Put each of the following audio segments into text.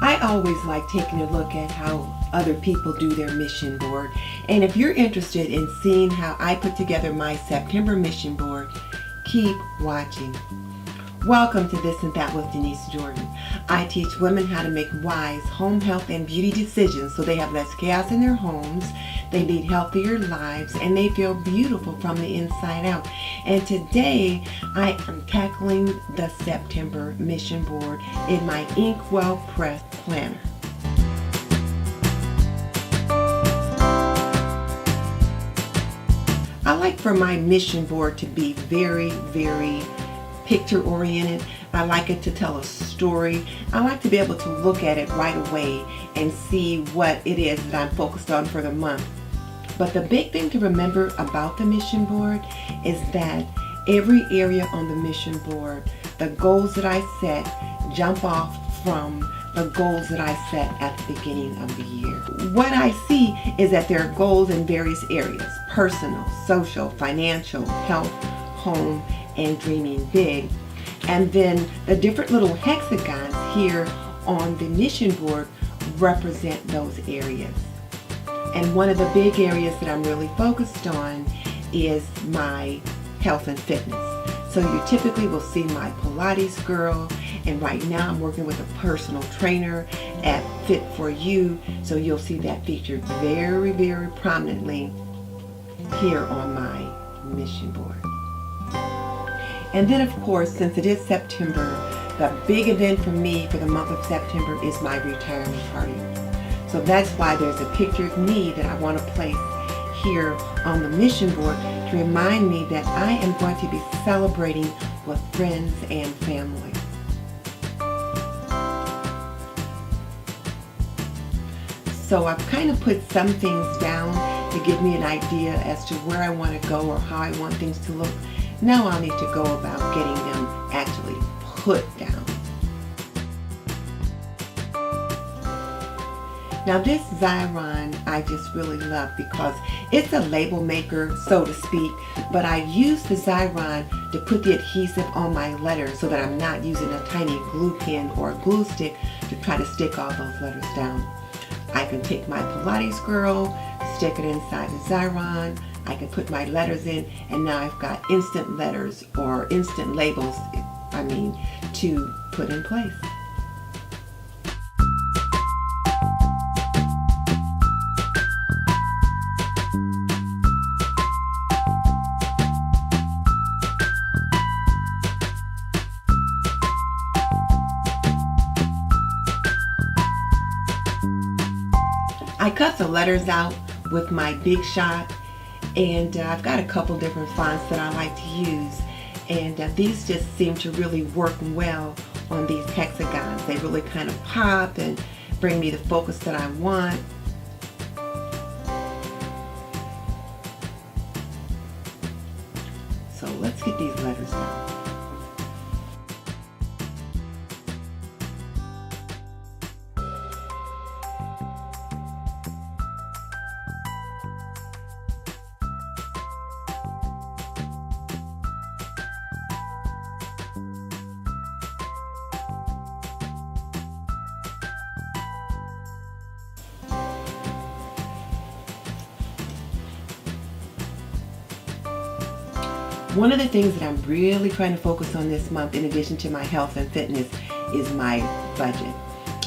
I always like taking a look at how other people do their mission board. And if you're interested in seeing how I put together my September mission board, keep watching. Welcome to This and That with Denise Jordan. I teach women how to make wise home health and beauty decisions so they have less chaos in their homes, they lead healthier lives, and they feel beautiful from the inside out. And today I am tackling the September mission board in my Inkwell Press Planner. I like for my mission board to be very picture oriented. I like it to tell a story. I like to be able to look at it right away and see what it is that I'm focused on for the month. But the big thing to remember about the mission board is that every area on the mission board, the goals that I set jump off from the goals that I set at the beginning of the year. What I see is that there are goals in various areas: personal, social, financial, health, home, and dreaming big. And then the different little hexagons here on the mission board represent those areas. And one of the big areas that I'm really focused on is my health and fitness. So you typically will see my Pilates girl, and right now I'm working with a personal trainer at Fit For You, so you'll see that featured very prominently here on my mission board. And then, of course, since it is September, the big event for me for the month of September is my retirement party. So that's why there's a picture of me that I want to place here on the mission board to remind me that I am going to be celebrating with friends and family. So I've kind of put some things down to give me an idea as to where I want to go or how I want things to look. Now I'll need to go about getting them actually put down. Now this Xyron I just really love because it's a label maker, so to speak, but I use the Xyron to put the adhesive on my letters so that I'm not using a tiny glue pen or a glue stick to try to stick all those letters down. I can take my Pilates girl, stick it inside the Xyron, I can put my letters in, and now I've got instant letters or instant labels, to put in place. I cut the letters out with my Big Shot, and I've got a couple different fonts that I like to use, and these just seem to really work well on these hexagons. They really kind of pop and bring me the focus that I want. So let's get these letters down. One of the things that I'm really trying to focus on this month, in addition to my health and fitness, is my budget.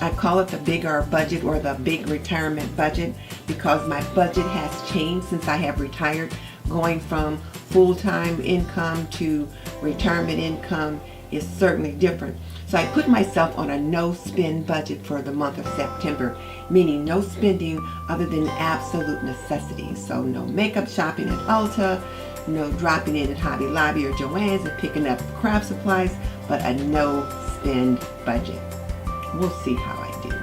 I call it the Big R budget, or the big retirement budget, because my budget has changed since I have retired. Going from full-time income to retirement income is certainly different. So I put myself on a no-spend budget for the month of September, meaning no spending other than absolute necessities. So no makeup shopping at Ulta, no dropping in at Hobby Lobby or Joann's and picking up craft supplies, but a no-spend budget. We'll see how I do.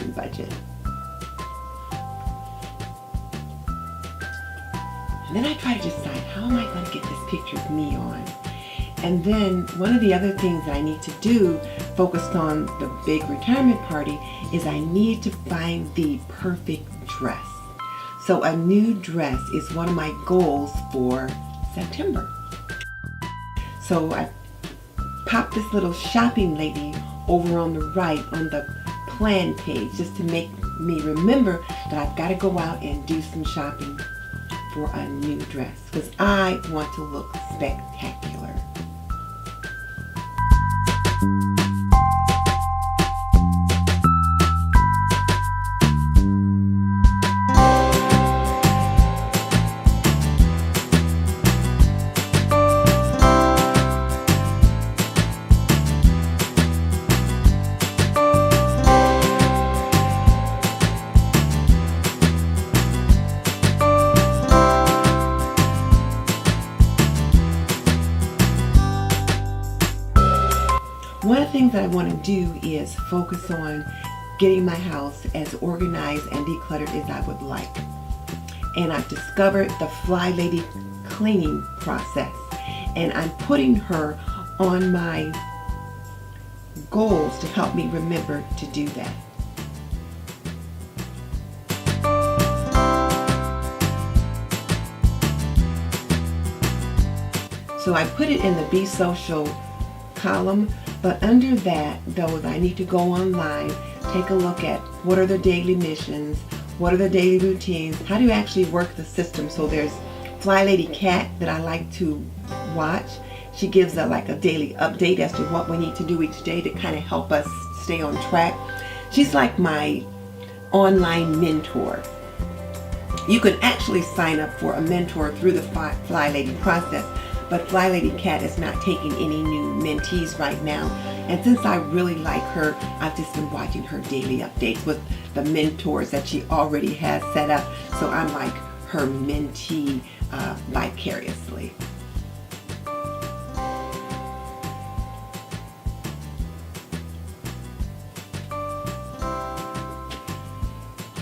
on budget. And then I try to decide, how am I going to get this picture of me on? And then one of the other things that I need to do, focused on the big retirement party, is I need to find the perfect dress. So a new dress is one of my goals for September. So I popped this little shopping lady over on the right on the plan page, just to make me remember that I've got to go out and do some shopping for a new dress, because I want to look spectacular. One of the things that I want to do is focus on getting my house as organized and decluttered as I would like. And I've discovered the Fly Lady cleaning process, and I'm putting her on my goals to help me remember to do that. So I put it in the Be Social column, but under that, though, I need to go online, take a look at what are the daily missions, what are the daily routines, how do you actually work the system. So there's Fly Lady Cat that I like to watch. She gives like a daily update as to what we need to do each day to kind of help us stay on track. She's like my online mentor. You can actually sign up for a mentor through the Fly Lady process, but Fly Lady Cat is not taking any new mentees right now. And since I really like her, I've just been watching her daily updates with the mentors that she already has set up. So I'm like her mentee vicariously.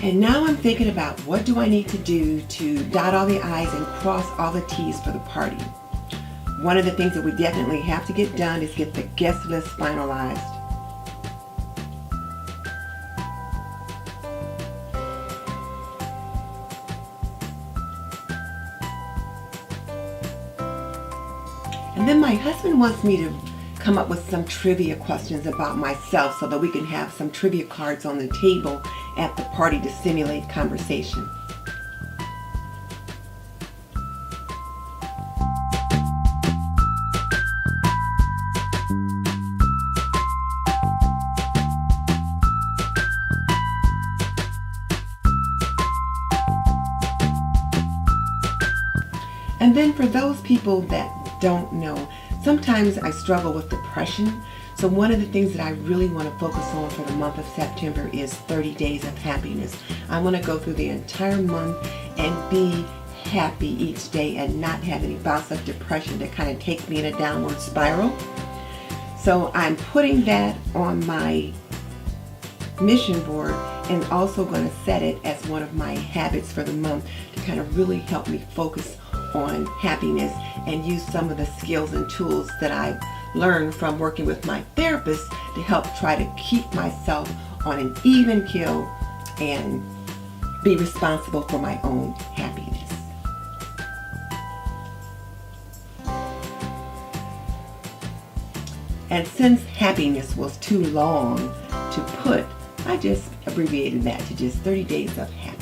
And now I'm thinking about, what do I need to do to dot all the I's and cross all the T's for the party? One of the things that we definitely have to get done is get the guest list finalized. And then my husband wants me to come up with some trivia questions about myself so that we can have some trivia cards on the table at the party to stimulate conversation. And then for those people that don't know, sometimes I struggle with depression. So one of the things that I really want to focus on for the month of September is 30 Days of Happiness. I want to go through the entire month and be happy each day and not have any bouts of depression that kind of takes me in a downward spiral. So I'm putting that on my mission board and also going to set it as one of my habits for the month to kind of really help me focus on happiness and use some of the skills and tools that I've learned from working with my therapist to help try to keep myself on an even keel and be responsible for my own happiness. And since happiness was too long to put, I just abbreviated that to just 30 Days of Happy.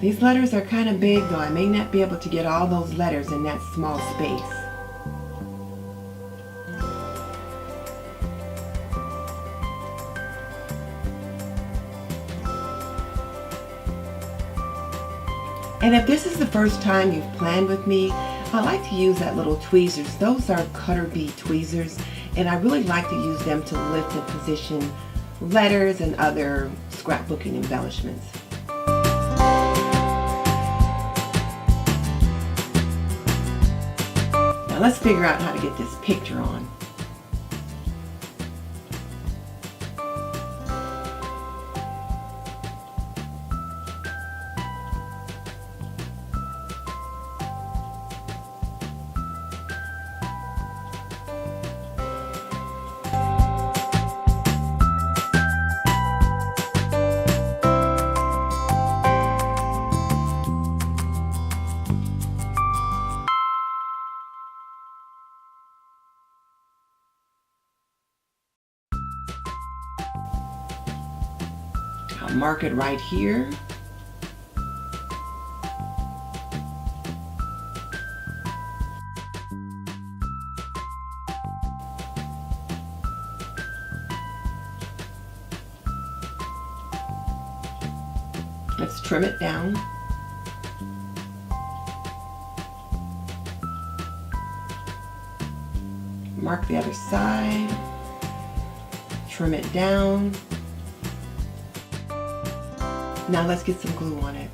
These letters are kind of big, though I may not be able to get all those letters in that small space. And if this is the first time you've planned with me, I like to use that little tweezers. Those are cutter bee tweezers, and I really like to use them to lift and position letters and other scrapbooking embellishments. Now let's figure out how to get this picture on. I'll mark it right here. Let's trim it down. Mark the other side. Trim it down. Now let's get some glue on it.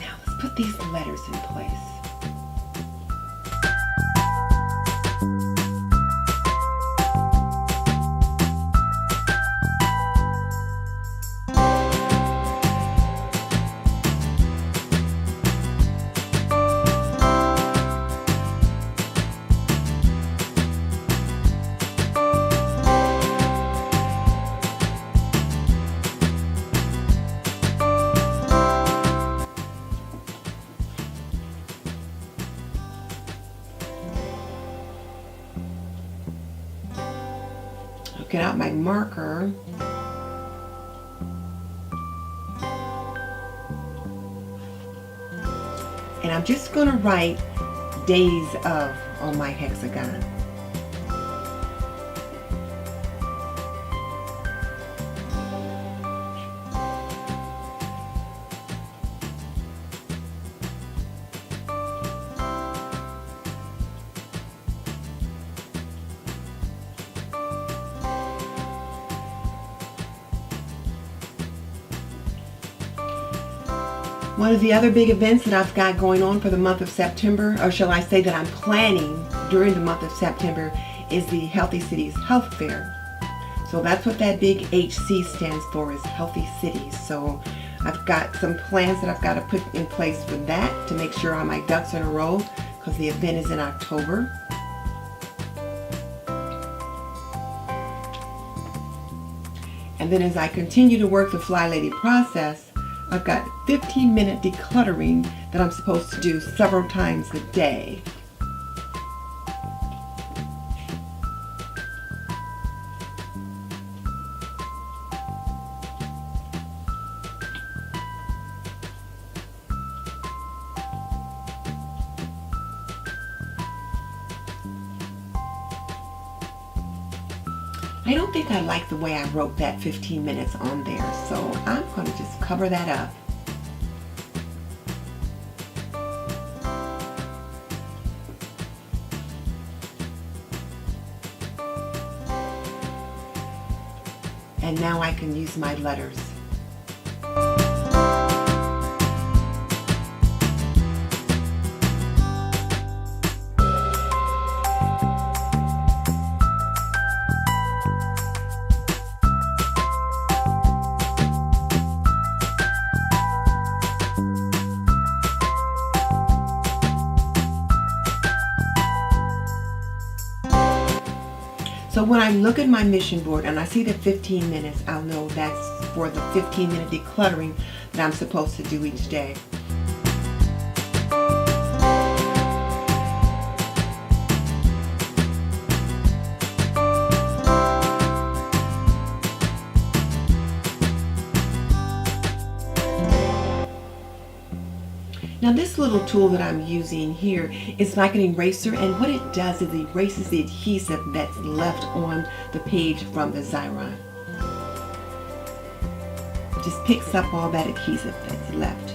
Now let's put these letters in place. Get out my marker. And I'm just going to write days of on my hexagon. One of the other big events that I've got going on for the month of September, or shall I say that I'm planning during the month of September, is the Healthy Cities Health Fair. So that's what that big HC stands for, is Healthy Cities. So I've got some plans that I've got to put in place for that to make sure all my ducks are in a row, because the event is in October. And then as I continue to work the Fly Lady process, I've got 15-minute decluttering that I'm supposed to do several times a day. I don't think I like the way I wrote that 15 minutes on there, so I'm going to just cover that up. And now I can use my letters. So when I look at my mission board and I see the 15 minutes, I'll know that's for the 15-minute decluttering that I'm supposed to do each day. Now this little tool that I'm using here is like an eraser, and what it does is it erases the adhesive that's left on the page from the Xyron. Just picks up all that adhesive that's left.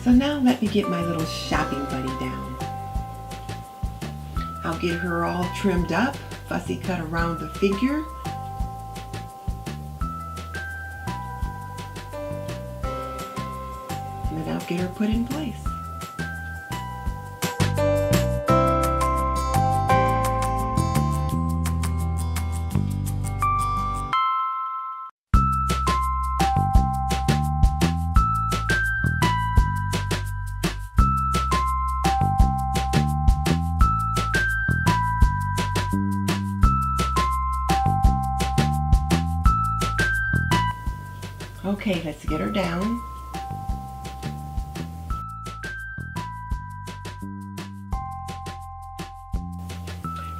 So now let me get my little shopping buddy down. I'll get her all trimmed up, fussy cut around the figure. And then I'll get her put in place. Okay, let's get her down.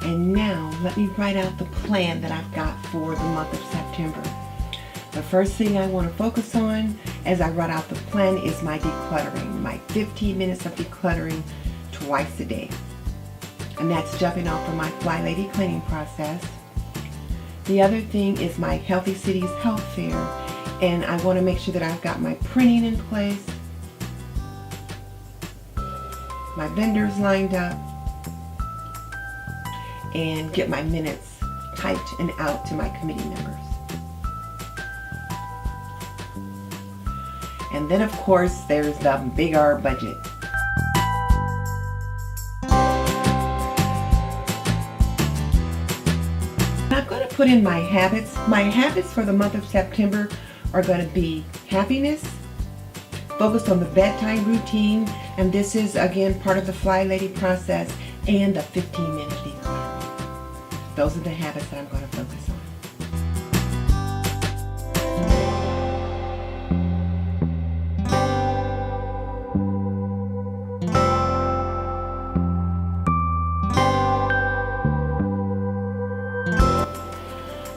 And now let me write out the plan that I've got for the month of September. The first thing I want to focus on as I write out the plan is my decluttering, my 15 minutes of decluttering twice a day. And that's jumping off of my Fly Lady cleaning process. The other thing is my Healthy Cities Health Fair. And I want to make sure that I've got my printing in place, my vendors lined up, and get my minutes typed and out to my committee members. And then of course there's the big R budget. I'm going to put in my habits. My habits for the month of September are going to be happiness, focus on the bedtime routine, and this is again part of the Fly Lady process, and the 15-minute decluttering. Those are the habits that I'm going to focus on.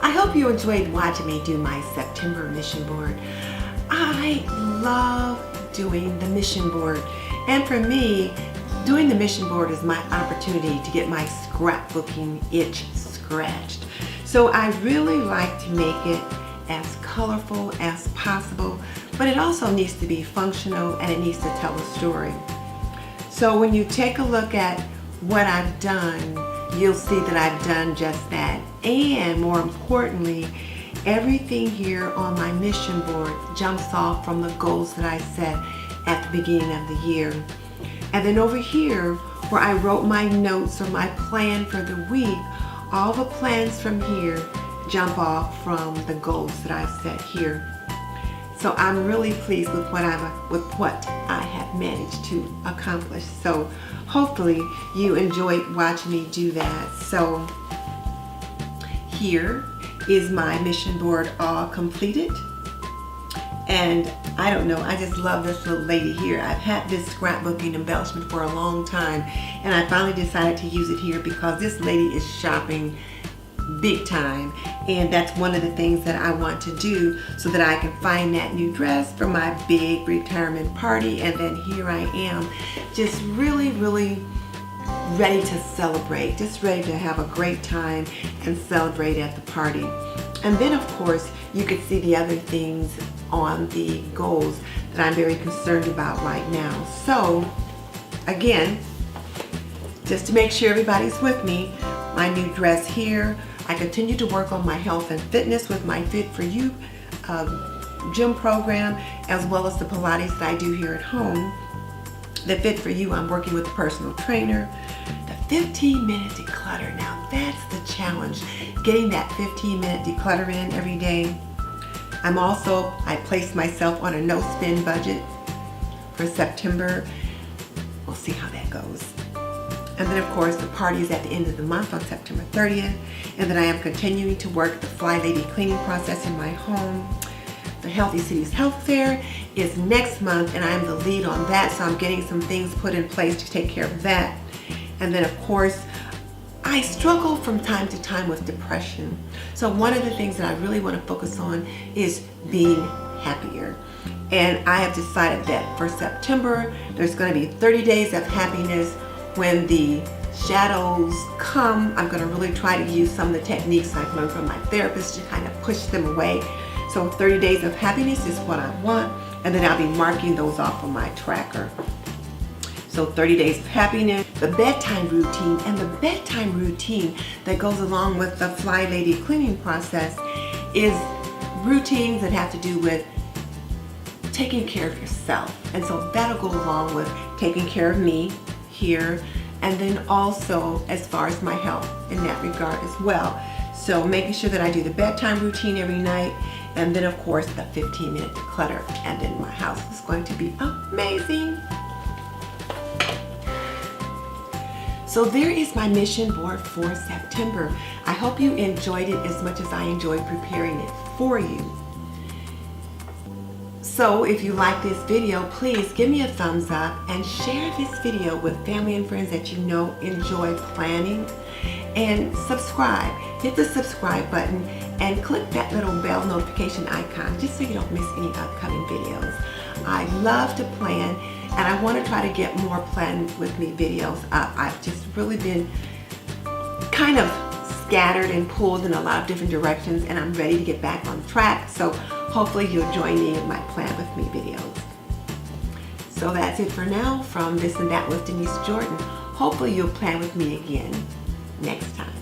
I hope you enjoyed watching me do my September mission board. I love doing the mission board, and for me, doing the mission board is my opportunity to get my scrapbooking itch scratched. So I really like to make it as colorful as possible, but it also needs to be functional and it needs to tell a story. So when you take a look at what I've done, you'll see that I've done just that. And more importantly, everything here on my mission board jumps off from the goals that I set at the beginning of the year. And then over here, where I wrote my notes or my plan for the week, all the plans from here jump off from the goals that I set here. So I'm really pleased with what I have managed to accomplish. So hopefully you enjoyed watching me do that. So here is my mission board all completed. And I don't know, I just love this little lady here. I've had this scrapbooking embellishment for a long time, and I finally decided to use it here because this lady is shopping big time, and that's one of the things that I want to do so that I can find that new dress for my big retirement party. And then here I am, just really ready to celebrate, just ready to have a great time and celebrate at the party. And then of course you could see the other things on the goals that I'm very concerned about right now. So again, just to make sure everybody's with me, my new dress here. I continue to work on my health and fitness with my Fit For You gym program, as well as the Pilates that I do here at home. The Fit For You, I'm working with a personal trainer. The 15-minute declutter, now that's the challenge, getting that 15-minute declutter in every day. I placed myself on a no-spend budget for September. We'll see how that goes. And then of course the party is at the end of the month on September 30th. And then I am continuing to work the Fly Lady cleaning process in my home. The Healthy Cities Health Fair is next month and I am the lead on that, so I'm getting some things put in place to take care of that. And then of course, I struggle from time to time with depression. So one of the things that I really want to focus on is being happier. And I have decided that for September, there's going to be 30 days of happiness. When the shadows come, I'm going to really try to use some of the techniques I've learned from my therapist to kind of push them away. So 30 days of happiness is what I want, and then I'll be marking those off on my tracker. So 30 days of happiness, the bedtime routine, and the bedtime routine that goes along with the Fly Lady cleaning process is routines that have to do with taking care of yourself. And so that'll go along with taking care of me here, and then also as far as my health in that regard as well. So making sure that I do the bedtime routine every night, and then of course the 15-minute declutter, and then my house is going to be amazing. So there is my mission board for September. I hope you enjoyed it as much as I enjoyed preparing it for you. So if you like this video, please give me a thumbs up and share this video with family and friends that you know enjoy planning. And subscribe. Hit the subscribe button and click that little bell notification icon just so you don't miss any upcoming videos. I love to plan, and I want to try to get more Plan With Me videos up. I've just really been kind of scattered and pulled in a lot of different directions, and I'm ready to get back on track. So hopefully you'll join me in my Plan With Me videos. So that's it for now from This and That with Denise Jordan. Hopefully you'll plan with me again next time.